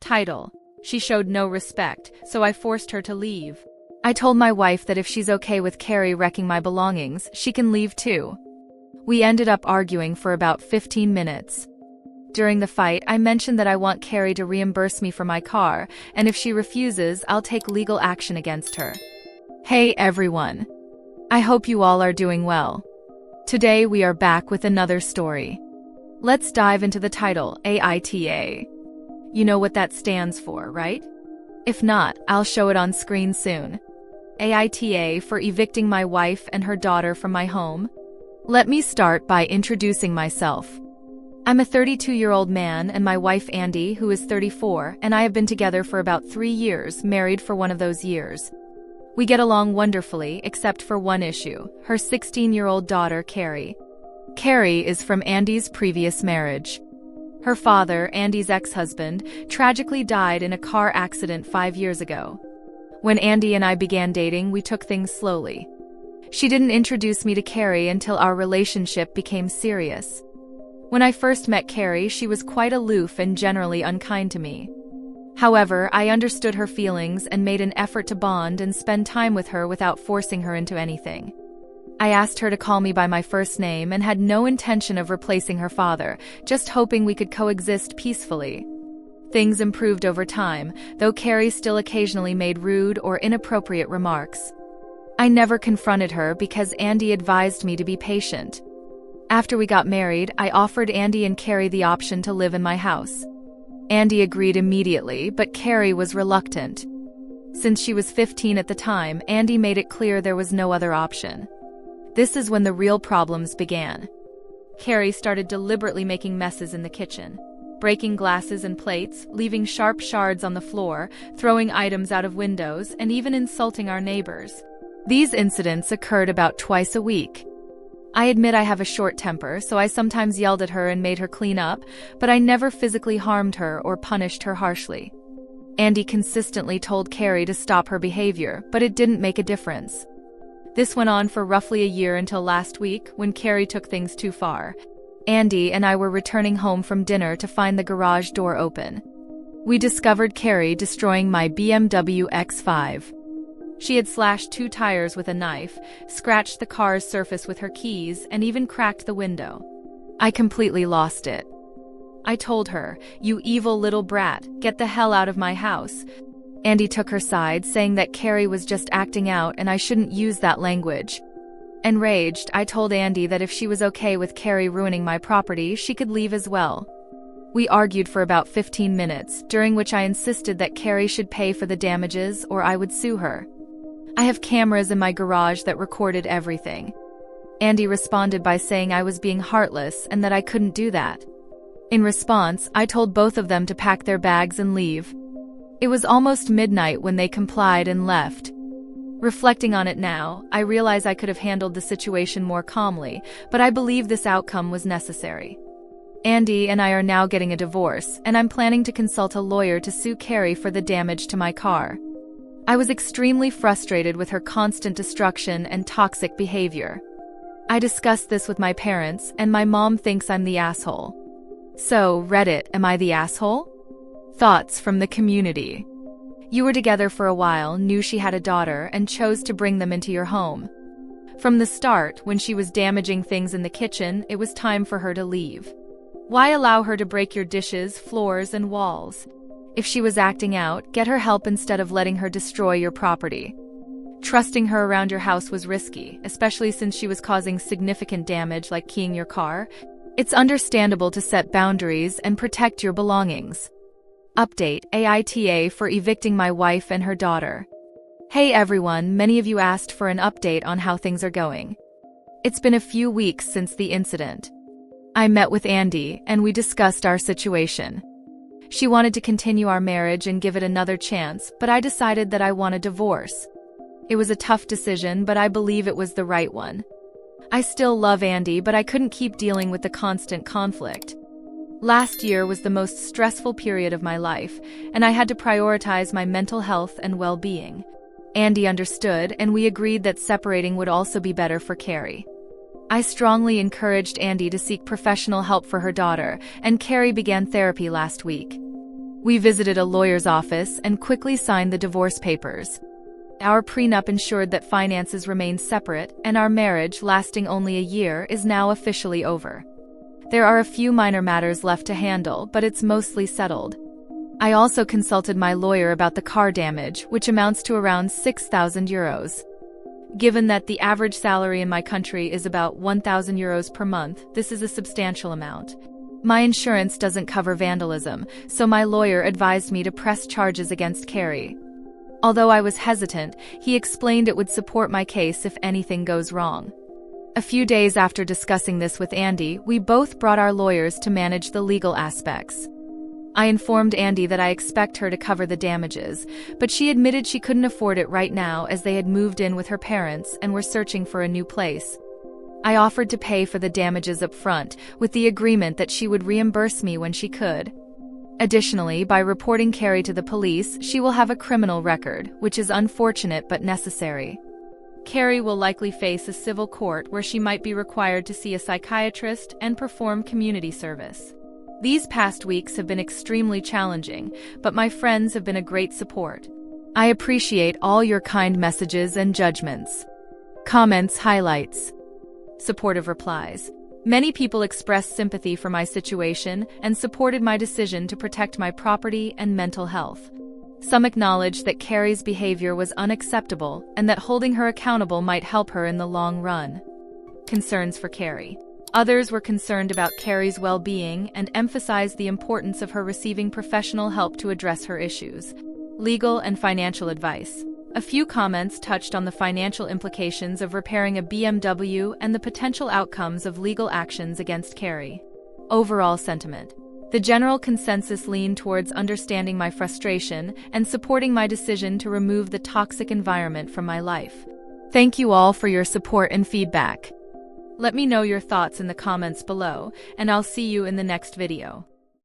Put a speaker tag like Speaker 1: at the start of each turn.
Speaker 1: Title: She showed no respect, so I forced her to leave. I told my wife that if she's okay with Carrie wrecking my belongings, she can leave too. We ended up arguing for about 15 minutes. During the fight, I mentioned that I want Carrie to reimburse me for my car, and if she refuses, I'll take legal action against her. Hey everyone! I hope you all are doing well. Today we are back with another story. Let's dive into the title, AITA. You know what that stands for, right? If not, I'll show it on screen soon. AITA for evicting my wife and her daughter from my home. Let me start by introducing myself. I'm a 32-year-old man and my wife Andy, who is 34, and I have been together for about 3 years, married for one of those years. We get along wonderfully, except for one issue, her 16-year-old daughter, Carrie. Carrie is from Andy's previous marriage. Her father, Andy's ex-husband, tragically died in a car accident 5 years ago. When Andy and I began dating, we took things slowly. She didn't introduce me to Carrie until our relationship became serious. When I first met Carrie, she was quite aloof and generally unkind to me. However, I understood her feelings and made an effort to bond and spend time with her without forcing her into anything. I asked her to call me by my first name and had no intention of replacing her father, just hoping we could coexist peacefully. Things improved over time, though Carrie still occasionally made rude or inappropriate remarks. I never confronted her because Andy advised me to be patient. After we got married, I offered Andy and Carrie the option to live in my house. Andy agreed immediately, but Carrie was reluctant. Since she was 15 at the time, Andy made it clear there was no other option. This is when the real problems began. Carrie started deliberately making messes in the kitchen, breaking glasses and plates, leaving sharp shards on the floor, throwing items out of windows, and even insulting our neighbors. These incidents occurred about twice a week. I admit I have a short temper, so I sometimes yelled at her and made her clean up, but I never physically harmed her or punished her harshly. Andy consistently told Carrie to stop her behavior, but it didn't make a difference. This went on for roughly a year until last week, when Carrie took things too far. Andy and I were returning home from dinner to find the garage door open. We discovered Carrie destroying my BMW X5. She had slashed 2 tires with a knife, scratched the car's surface with her keys, and even cracked the window. I completely lost it. I told her, "You evil little brat, get the hell out of my house." Andy took her side, saying that Carrie was just acting out and I shouldn't use that language. Enraged, I told Andy that if she was okay with Carrie ruining my property, she could leave as well. We argued for about 15 minutes, during which I insisted that Carrie should pay for the damages or I would sue her. I have cameras in my garage that recorded everything. Andy responded by saying I was being heartless and that I couldn't do that. In response, I told both of them to pack their bags and leave. It was almost midnight when they complied and left. Reflecting on it now, I realize I could have handled the situation more calmly, but I believe this outcome was necessary. Andy and I are now getting a divorce, and I'm planning to consult a lawyer to sue Carrie for the damage to my car. I was extremely frustrated with her constant destruction and toxic behavior. I discussed this with my parents, and my mom thinks I'm the asshole. So, Reddit, am I the asshole? Thoughts from the community. You were together for a while, knew she had a daughter, and chose to bring them into your home. From the start, when she was damaging things in the kitchen, it was time for her to leave. Why allow her to break your dishes, floors, and walls? If she was acting out, get her help instead of letting her destroy your property. Trusting her around your house was risky, especially since she was causing significant damage like keying your car. It's understandable to set boundaries and protect your belongings. Update: AITA for evicting my wife and her daughter. Hey everyone, many of you asked for an update on how things are going. It's been a few weeks since the incident. I met with Andy, and we discussed our situation. She wanted to continue our marriage and give it another chance, but I decided that I want a divorce. It was a tough decision, but I believe it was the right one. I still love Andy, but I couldn't keep dealing with the constant conflict. Last year was the most stressful period of my life, and I had to prioritize my mental health and well-being. Andy understood, and we agreed that separating would also be better for Carrie. I strongly encouraged Andy to seek professional help for her daughter, and Carrie began therapy last week. We visited a lawyer's office and quickly signed the divorce papers. Our prenup ensured that finances remained separate, and our marriage, lasting only a year, is now officially over. There are a few minor matters left to handle, but it's mostly settled. I also consulted my lawyer about the car damage, which amounts to around 6,000 euros. Given that the average salary in my country is about 1,000 euros per month, this is a substantial amount. My insurance doesn't cover vandalism, so my lawyer advised me to press charges against Carrie. Although I was hesitant, he explained it would support my case if anything goes wrong. A few days after discussing this with Andy, we both brought our lawyers to manage the legal aspects. I informed Andy that I expect her to cover the damages, but she admitted she couldn't afford it right now as they had moved in with her parents and were searching for a new place. I offered to pay for the damages up front, with the agreement that she would reimburse me when she could. Additionally, by reporting Carrie to the police, she will have a criminal record, which is unfortunate but necessary. Carrie will likely face a civil court where she might be required to see a psychiatrist and perform community service. These past weeks have been extremely challenging, but my friends have been a great support. I appreciate all your kind messages and judgments. Comments, highlights. Supportive replies. Many people expressed sympathy for my situation and supported my decision to protect my property and mental health. Some acknowledged that Carrie's behavior was unacceptable and that holding her accountable might help her in the long run. Concerns for Carrie. Others were concerned about Carrie's well-being and emphasized the importance of her receiving professional help to address her issues. Legal and financial advice. A few comments touched on the financial implications of repairing a BMW and the potential outcomes of legal actions against Carrie. Overall sentiment. The general consensus leaned towards understanding my frustration and supporting my decision to remove the toxic environment from my life. Thank you all for your support and feedback. Let me know your thoughts in the comments below, and I'll see you in the next video.